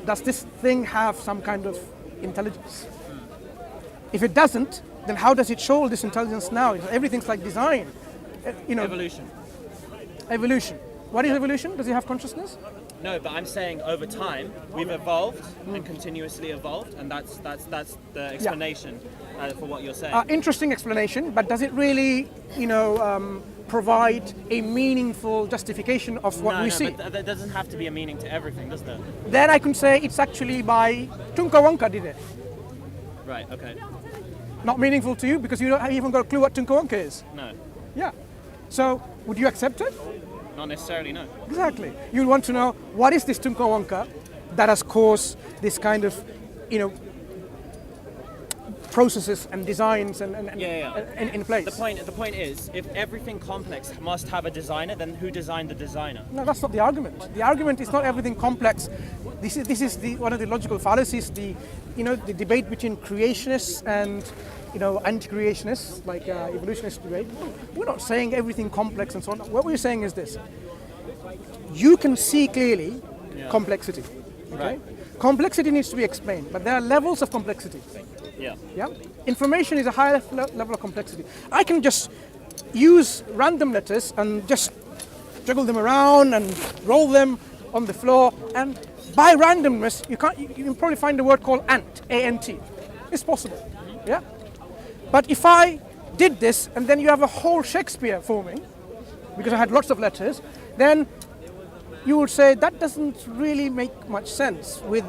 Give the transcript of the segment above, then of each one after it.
does this thing have some kind of intelligence? If it doesn't, then how does it show all this intelligence now? Everything's like design. Evolution. Evolution. What is evolution? Does it have consciousness? No, but I'm saying over time we've evolved and continuously evolved, and that's the explanation for what you're saying. Interesting explanation, but does it really, provide a meaningful justification of what we see? No, but there doesn't have to be a meaning to everything, does there? Then I can say it's actually by Tunka Wonka did it. Right. Okay. Not meaningful to you because you don't even got a clue what Tunka Wonka is. No. Yeah. So would you accept it? Not necessarily. No. Exactly. You'll want to know what is this Tunka Wonka that has caused this kind of, processes and designs and in place. The point is, if everything complex must have a designer, then who designed the designer? No, that's not the argument. The argument is not everything complex. This is one of the logical fallacies. The debate between creationists and anti-creationists, like evolutionist debate. We're not saying everything complex and so on. What we're saying is this: you can see clearly complexity. Okay? Right. Complexity needs to be explained, but there are levels of complexity. Yeah. Yeah. Information is a higher level of complexity. I can just use random letters and just juggle them around and roll them on the floor, and by randomness, you can probably find a word called ant, A-N-T. It's possible. Yeah. But if I did this, and then you have a whole Shakespeare forming, because I had lots of letters, then you would say that doesn't really make much sense with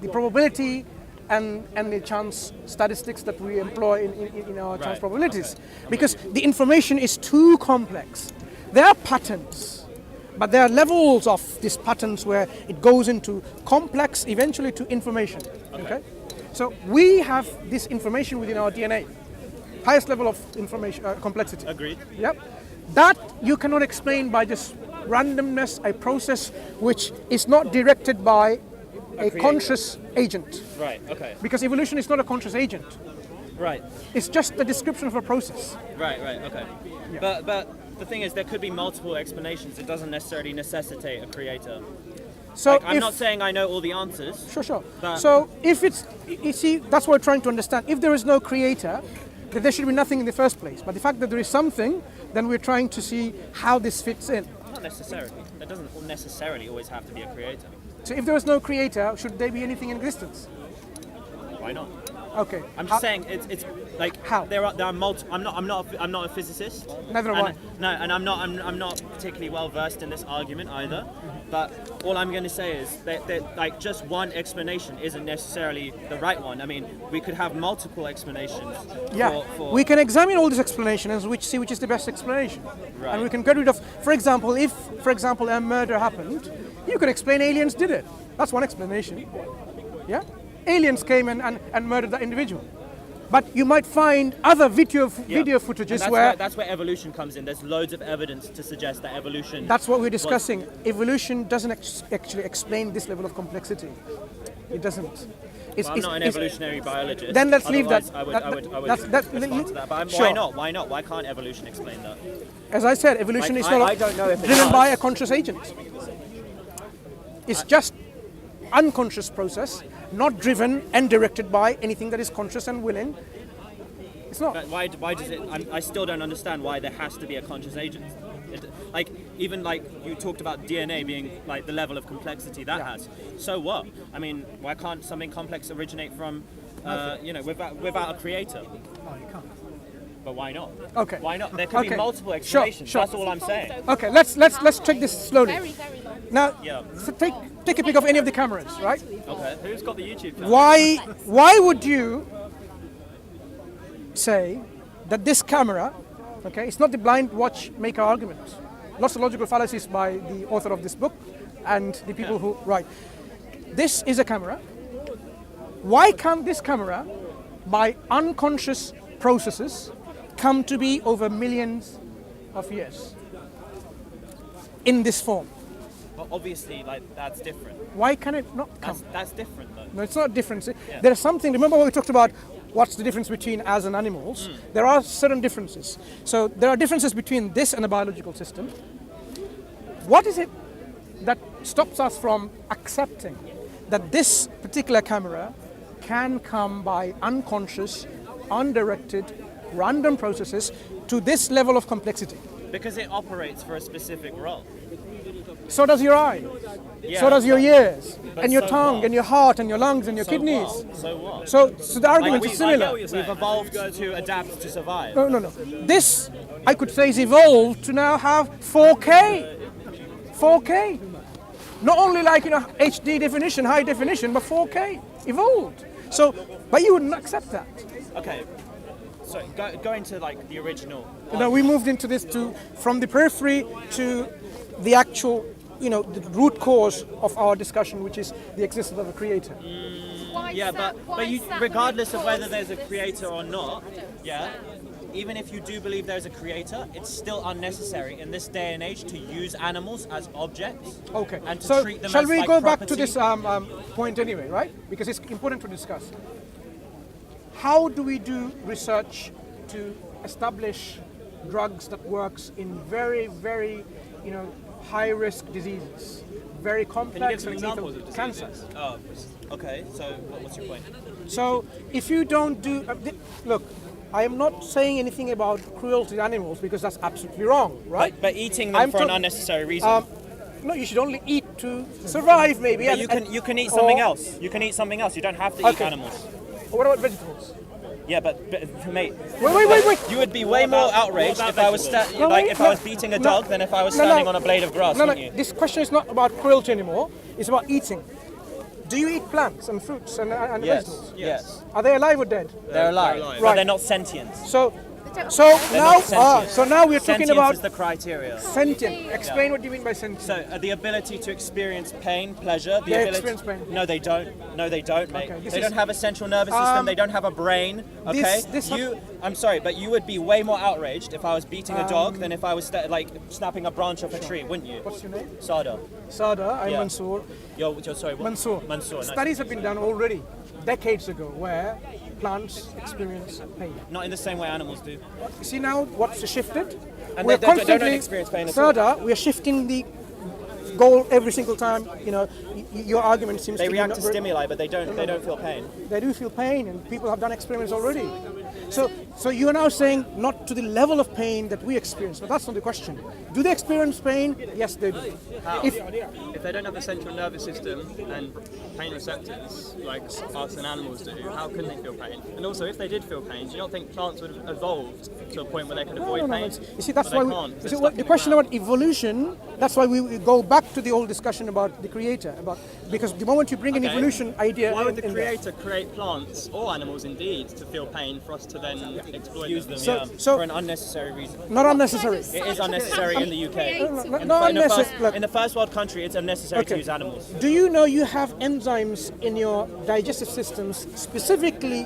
the probability and the chance statistics that we employ in our chance probabilities. Okay. Because the information is too complex. There are patterns, but there are levels of these patterns where it goes into complex, eventually to information. Okay? So we have this information within our DNA. Highest level of information complexity. Agreed. Yep. That you cannot explain by just randomness, a process which is not directed by a conscious agent. Right. Okay. Because evolution is not a conscious agent. Right. It's just the description of a process. Right. Okay. Yeah. But the thing is, there could be multiple explanations. It doesn't necessarily necessitate a creator. So I'm not saying I know all the answers. Sure. But So if you see, that's what we're trying to understand. If there is no creator, then there should be nothing in the first place. But the fact that there is something, then we're trying to see how this fits in. Not necessarily. There doesn't necessarily always have to be a creator. So if there was no creator, should there be anything in existence? Why not? Okay. I'm just saying it's like How? there are multiple. I'm not a physicist. Neither am I. No, and I'm not particularly well versed in this argument either. But all I'm going to say is that like just one explanation isn't necessarily the right one. I mean, we could have multiple explanations. Yeah, For we can examine all these explanations and see which is the best explanation. Right. And we can get rid of, for example, if, a murder happened, you could explain aliens did it. That's one explanation. Yeah? Aliens came and murdered that individual. But you might find other video footages and that's where evolution comes in. There's loads of evidence to suggest that evolution. That's what we're discussing. Evolution doesn't actually explain this level of complexity. It doesn't. I'm not an evolutionary biologist. Then let's leave that. I would respond to that. But Sure. why not? Why not? Why can't evolution explain that? As I said, evolution is not I don't know if it driven does. by a conscious agent. It's just unconscious process, not driven and directed by anything that is conscious and willing. It's not. But why does it? I still don't understand why there has to be a conscious agent. Even you talked about DNA being like the level of complexity that has. So what? I mean, why can't something complex originate from, without a creator? No, you can't. But why not? Okay. Why not? There could be multiple Sure. explanations. That's all I'm saying. Okay, let's take this slowly. Very, very long. Now, Yeah. so take a pic of any of the cameras, right? Okay. Who's got the YouTube channel? Why would you say that this camera, okay, it's not the blind watchmaker argument. Lots of logical fallacies by the author of this book and the people who write. This is a camera. Why can't this camera, by unconscious processes, come to be over millions of years in this form? Well, obviously, that's different. Why can it not come? That's different, though. No, it's not different. There's something, remember when we talked about what's the difference between us and animals? There are certain differences. So there are differences between this and a biological system. What is it that stops us from accepting that this particular camera can come by unconscious, undirected, random processes to this level of complexity. Because it operates for a specific role. So does your eye. Yeah, So does your ears, and your so tongue, what? and your heart, and your lungs, and your So kidnees. what? So what? So the argument Like, is similar. We've evolved to adapt to survive. No. This, I could say, is evolved to now have 4K. 4K. Not only like, HD definition, high definition, but 4K. Evolved. So, but you wouldn't accept that. Okay. So going to like the original. We moved into this from the periphery to the actual, the root cause of our discussion, which is the existence of a creator. Yeah, but you, regardless of whether there's a creator or not, yeah, even if you do believe there's a creator, it's still unnecessary in this day and age to use animals as objects. Okay. And to So treat them shall as we like go property. back to this point anyway, right? Because it's important to discuss. How do we do research to establish drugs that works in very, very, high-risk diseases, very complex some and lethal examples of cancers? Oh, okay. So what's your point? So if you don't do, look, I am not saying anything about cruelty to animals because that's absolutely wrong, right? But eating them for an unnecessary reason. No, you should only eat to survive, maybe. But you can eat something else. You can eat something else. You don't have to eat animals. What about vegetables? Yeah, but mate. Wait. You would be way more outraged if I was if I was beating a dog than if I was standing on a blade of grass. No, wouldn't you? this question is not about cruelty anymore. It's about eating. Do you eat plants and fruits and vegetables? Yes. Are they alive or dead? They're alive. But Right. they're not sentient. So not sentient. now we're talking Sentience about is the criteria. sentient. Explain what you mean by sentient. So the ability to experience pain, pleasure. The They ability. experience pain. No, they don't. No, they don't, mate. Okay, this They is- don't have a central nervous system. They don't have a brain. Okay. this- I'm sorry, but you would be way more outraged if I was beating a dog than if I was snapping a branch off a tree, wouldn't you? What's your name? Sada. Sada, I'm Yeah. Mansur. You're sorry. What? Mansur. Mansour. Nice. Studies have been done already, decades ago, where plants experience pain. Not in the same way animals do. You see now what's shifted? And We're they don't constantly, experience pain at all. Sada, we are shifting the goal every single time. Your argument seems They to be react not to very- stimuli, but they don't feel pain. They do feel pain, and people have done experiments already. So you are now saying not to the level of pain that we experience, but that's not the question. Do they experience pain? Yes, they do. If they don't have the central nervous system and pain receptors like us and animals do, how can they feel pain? And also, if they did feel pain, do you not think plants would have evolved to a point where they could avoid pain? You see, that's But why they we, can't. you They're see, stuck the in question ground. about evolution. That's why we go back to the old discussion about the creator. Because the moment you bring an Okay. evolution idea, Why would the in there- creator create plants or animals indeed to feel pain for us to then exploit Use them? them, So- for an unnecessary reason. not unnecessary. It is unnecessary in the UK. Not unnecessary. Look, In the first world country, it's unnecessary to Okay. use animals. do you know you have enzymes in your digestive systems specifically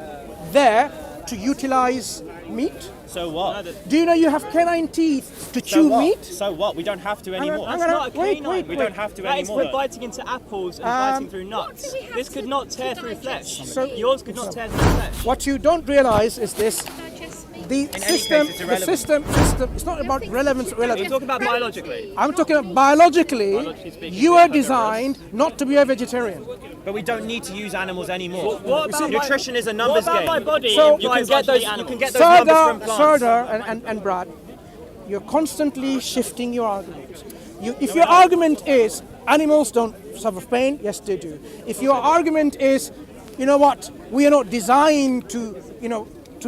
there to utilize meat? So what? Do you know you have canine teeth to So chew what? meat? So what? We don't have to anymore. I'm That's gonna- not a wait, canine. wait, We wait. don't have to That is anymore. for biting into apples and biting through nuts. do we have This could to- not tear to through digest? flesh. So- Yours could not tear through flesh. What you don't realize is this: Digest meat. the any system, case, it's the irrelevant. system. It's not about relevance. We're Relevant. talking about biologically. I'm talking about biologically. Biologically speaking, You we're are both designed not to be a vegetarian. But we don't need to use animals anymore. What about Nutrition is a numbers what about game. my body? So- implies You can get I should those. eat You animals? can get those numbers from plants. Sardar, and Brad, you're constantly shifting your argument. If your argument is animals don't suffer pain, yes they do. If your argument is, you know what, we are not designed to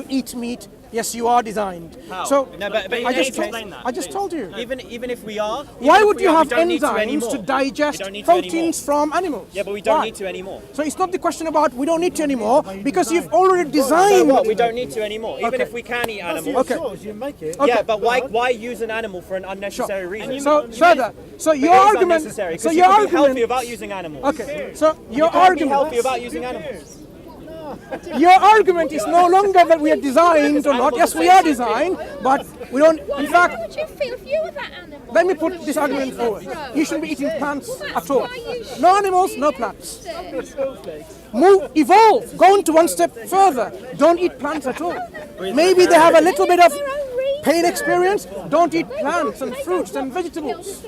eat meat, yes you are designed. How? So No, but in I any just case- Explain that, I just please. told you. Even if we are. Why even if would we you are, have we don't need to enzymes anymore. to digest We don't need to anymore. proteins from animals? Yeah, but we don't Why? need to anymore. So it's not the question about we don't need to anymore because you've already designed. So what? We don't need to anymore. Even Okay. if we can eat animals. Okay. You make it. Yeah, but why use an animal for an unnecessary reason? So, Sardar, so It your is argument. unnecessary, So 'cause your you can be healthy argument. without using animals. Okay. So You your can't be healthy argument. without using animals. Your argument is no longer that we are designed or not. Yes, we are designed, but we don't. In How fact, would you feel if you were that animal? let me put this argument forward. You shouldn't be eating plants at all. No animals, no plants. Evolve. Go on to one step further. Don't eat plants at all. Maybe they have a little bit of pain experience. Don't eat plants and fruits and vegetables.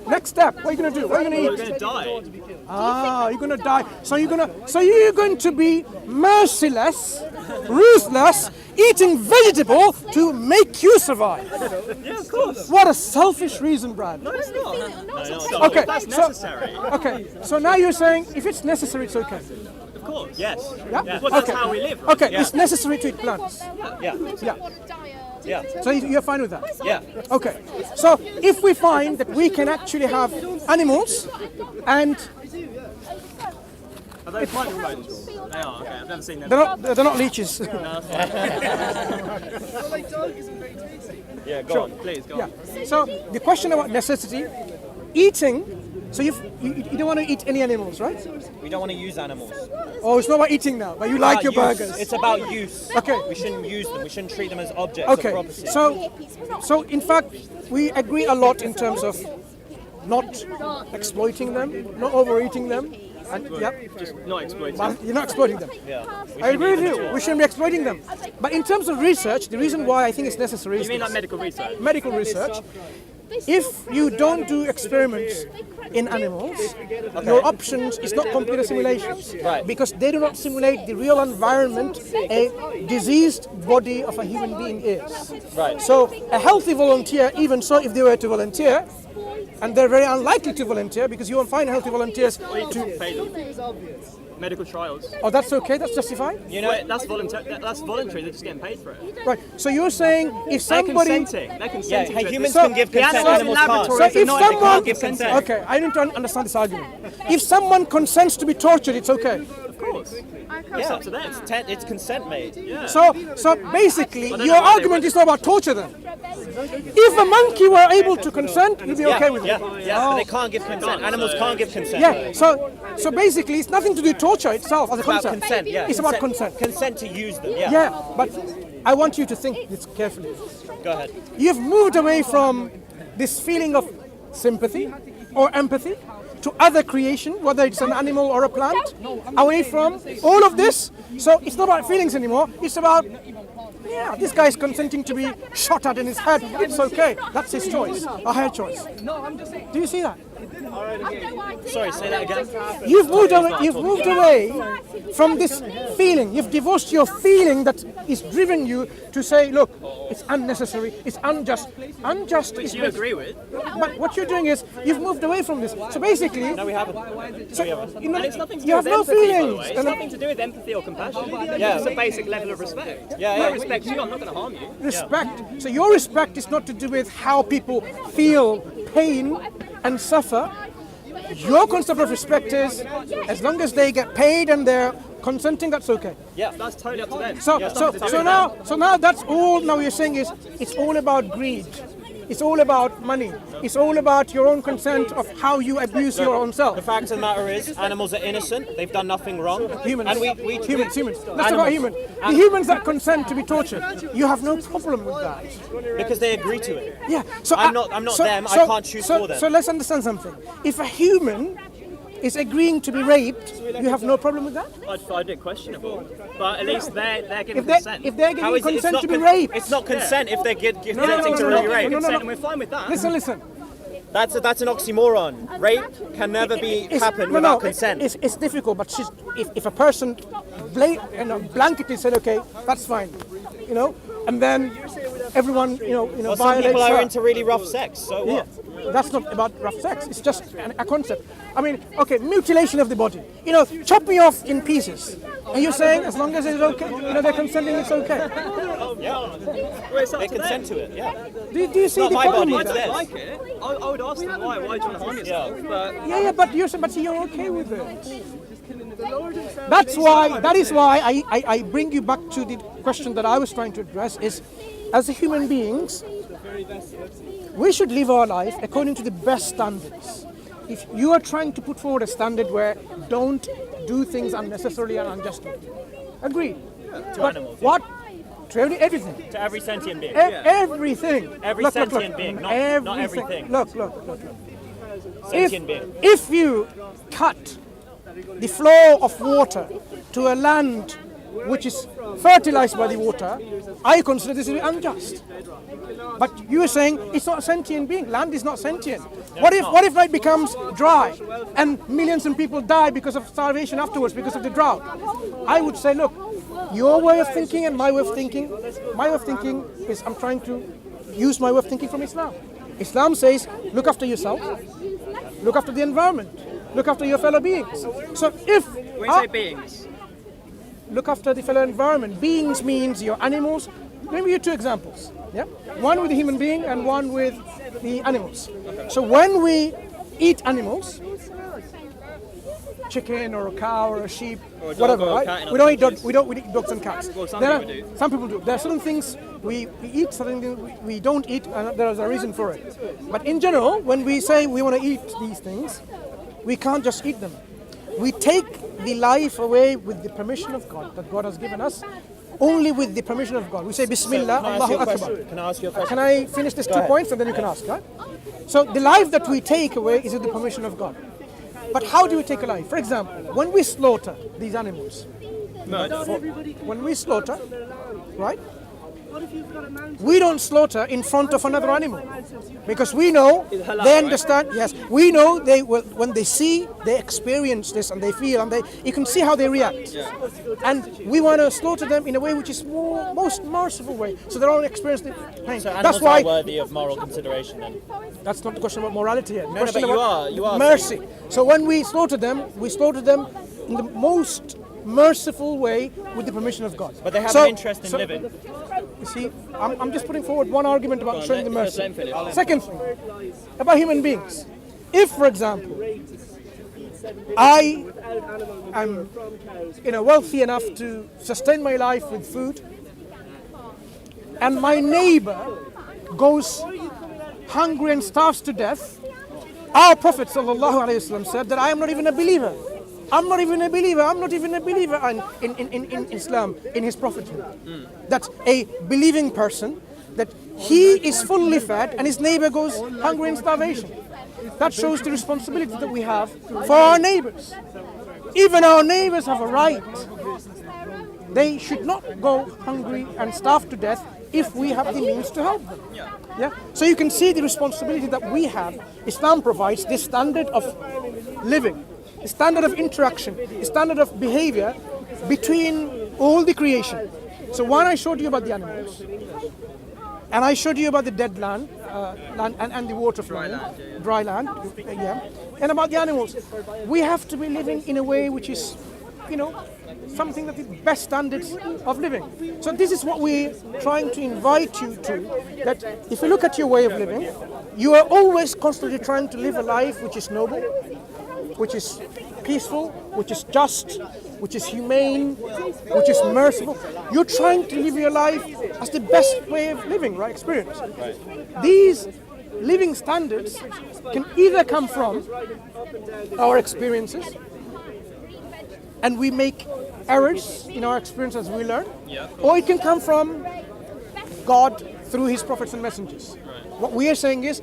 Next step. What are you going to do? What are you going We're to eat? going to die. Ah, you're going to die. So you're going to be merciless, ruthless, eating vegetable to make you survive. Yeah, of course. What a selfish reason, Brad. No, it's not. Okay, That's so- necessary. Okay, so now you're saying if it's necessary, it's okay. Of course. Yes. Yeah? Well, that's Okay. how we live, right? Okay, it's necessary to eat plants. Yeah. Yeah. So you're fine with that? Yeah. Okay. So if we find that we can actually have animals and Are they fighting bones? They are, okay. I've never seen them. they're not leeches. Yeah. Go on. Please, go Yeah. on. So the question about necessity, eating. So you don't want to eat any animals, right? We don't want to use animals. Oh, it's not about eating now, but you like your About use. burgers. It's about use. Okay. We shouldn't use them. We shouldn't treat them as objects of Okay. property. So in fact, we agree a lot in terms of not exploiting them, not overeating them, and Just not exploiting. but you're not exploiting them. Yeah. I agree with you. We shouldn't be exploiting them. But in terms of research, the reason why I think it's necessary is You mean like this. medical research? Medical research. If you don't do experiments in animals, your options is not computer simulations. Right. Because they do not simulate the real environment a diseased body of a human being is. Right. So a healthy volunteer, even so if they were to volunteer, and they're very unlikely to volunteer because you won't find healthy volunteers to... Pay them. Medical trials. Oh, that's okay? That's justified? You know, Wait, that's voluntary. That's voluntary. They're just getting paid for it. Right. So you're saying if They're somebody... consenting. They're yeah, consenting. hey, to it. humans So- can give The consent, animals in animals can't. laboratories So if are not someone- can't give consent. Okay, I need to understand this argument. If someone consents to be tortured, it's okay. Of course. Yeah, up to them. it's consent made. Yeah. So basically, don't your know why they argument would. is not about torture then. If a monkey were able to consent, you'd be okay with it. Yeah, but they can't give consent. Animals can't give consent. Yeah, so basically, it's nothing to do with torture itself as a It's about concept. consent, yeah. It's about consent. Consent to use them, yeah. Yeah, but I want you to think this carefully. Go ahead. You've moved away from this feeling of sympathy or empathy to other creation, whether it's an animal or a plant, away from all of this. So it's not about feelings anymore. It's about, yeah, this guy is consenting to be shot at in his head. It's okay. That's his choice, a her choice. Do you see that? Sorry, say that again. You've moved away from this feeling. You've divorced your feeling that is driven you to say, look, it's unnecessary, it's unjust. Unjust is... Which you agree with. But what you're doing is you've moved away from this. So basically, No, we haven't. you know, And it's nothing to you do have with no empathy, by the feelings. way. It's nothing to do with empathy or compassion. Yeah. It's a basic level of respect. Yeah, If I yeah. respect you, I'm not going to harm you. Respect. So your respect is not to do with how people feel pain and suffer. Your concept of respect is as long as they get paid and they're consenting, that's okay. Yeah. That's totally up to them. So now that's all. Now you're saying is it's all about greed. It's all about money. It's all about your own consent of how you abuse your own The self. fact of the matter is, animals are innocent. They've done nothing wrong. Humans. And we Humans. Let's talk about Animals. humans. The humans that consent to be tortured, you have no problem with that. because they agree to it. Yeah. So I'm not them, I can't choose for them. So let's understand something. If a human is agreeing to be raped, you have no problem with that? I'd find it questionable. But at least they're giving If consent. they're How giving is it? It's consent not to be raped, It's not consent if they're consenting no, to no, be no, raped. no, no. consent, and we're fine with that. listen. That's an oxymoron. Rape can never be happen without consent. It's difficult, but if a person blanketly said, okay, that's fine, and then everyone, Well, some violates people are her. into really rough sex. So Yeah, what? that's not about rough sex. It's just a concept. I mean, okay, mutilation of the body. Chop me off in pieces. And you're saying as long as it's okay, they're consenting, it's okay. Yeah. Well, it's up They to them. consent to it. Yeah. Do you see Not the my problem body, with it's that? theirs. Like it, I would ask them why. Why do you want to harm yourself? But Yeah, but you're okay with it. That is why I bring you back to the question that I was trying to address is, as human beings, we should live our life according to the best standards. If you are trying to put forward a standard where don't do things unnecessarily and unjustly, agreed. But animals, what? To everything. To every sentient being. Everything. Every Look, sentient being, not everything. Look. Sentient being. If you cut the flow of water to a land which is fertilized by the water, I consider this to be unjust. But you are saying it's not a sentient being. Land is not sentient. What if it becomes dry and millions of people die because of starvation afterwards, because of the drought? I would say, look, your way of thinking and my way of thinking is I'm trying to use my way of thinking from Islam. Islam says, look after yourself, look after the environment, look after your fellow beings. So if When you say beings, look after the fellow environment, beings means your animals. Let me give you two examples. Yeah, one with the human being and one with the animals. So when we eat animals, chicken or a cow or a sheep, Or a dog whatever, or a cat right? in We other don't eat countries. we eat dogs and cats. Well, some There people are- do. Some people do. There are certain things we eat, certain things we don't eat, and there is a reason for it. But in general, when we say we want to eat these things, we can't just eat them. We take the life away with the permission of God that God has given us, only with the permission of God. We say Bismillah, Allahu Akbar. Can I ask you a question? Can I finish these 2 points and then you can ask, right? So the life that we take away is with the permission of God. But how do we take a life? For example, when we slaughter these animals, when we slaughter, right? We don't slaughter in front of another animal because we know they understand. Yes, we know they will, when they see, they experience this and they feel, and you can see how they react. And we want to slaughter them in a way which is most merciful way, so they don't experience the pain. So That's animals why are worthy of moral consideration then? that's not the question about morality yet. No, but you are mercy. So when we slaughter them in the most merciful way with the permission of God. But they have an interest in living. You see, I'm just putting forward one argument about showing the mercy. let him finish. Second thing, about human beings. If, for example, I am wealthy enough to sustain my life with food, and my neighbor goes hungry and starves to death, our Prophet ﷺ said that I am not even a believer. I'm not even a believer in Islam, in his prophethood. That a believing person, that he is fully fed and his neighbor goes hungry in starvation. That shows the responsibility that we have for our neighbors. Even our neighbors have a right. They should not go hungry and starve to death if we have the means to help them. Yeah? So you can see the responsibility that we have. Islam provides this standard of living, a standard of interaction, a standard of behavior between all the creation. So one, I showed you about the animals, and I showed you about the dead land, and the water flowing, dry land, and about the animals. We have to be living in a way which is, something that is best standards of living. So this is what we're trying to invite you to, that if you look at your way of living, you are always constantly trying to live a life which is noble, which is peaceful, which is just, which is humane, which is merciful. You're trying to live your life as the best way of living, right? Experience. These living standards can either come from our experiences, and we make errors in our experience as we learn, or it can come from God through his prophets and messengers. What we are saying is,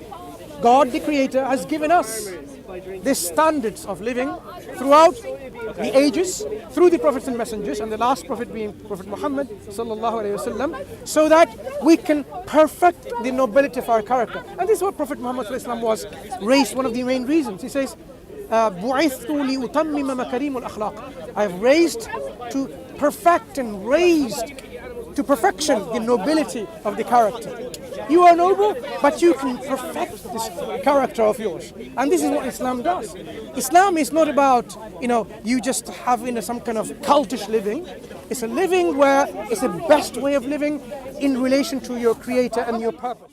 God the Creator has given us these standards of living throughout the ages, through the prophets and messengers, and the last prophet being Prophet Muhammad sallallahu alaihi wasallam, so that we can perfect the nobility of our character. And this is what Prophet Muhammad sallallahu alaihi wasallam was raised. One of the main reasons, he says, بُعِثْتُ لِأُتَمِّمَ مَكَارِمُ الْأَخْلَاقِ. I have raised to perfect and raised to perfection the nobility of the character. You are noble, but you can perfect this character of yours. And this is what Islam does. Islam is not about, you just have some kind of cultish living. It's a living where it's the best way of living in relation to your Creator and your purpose.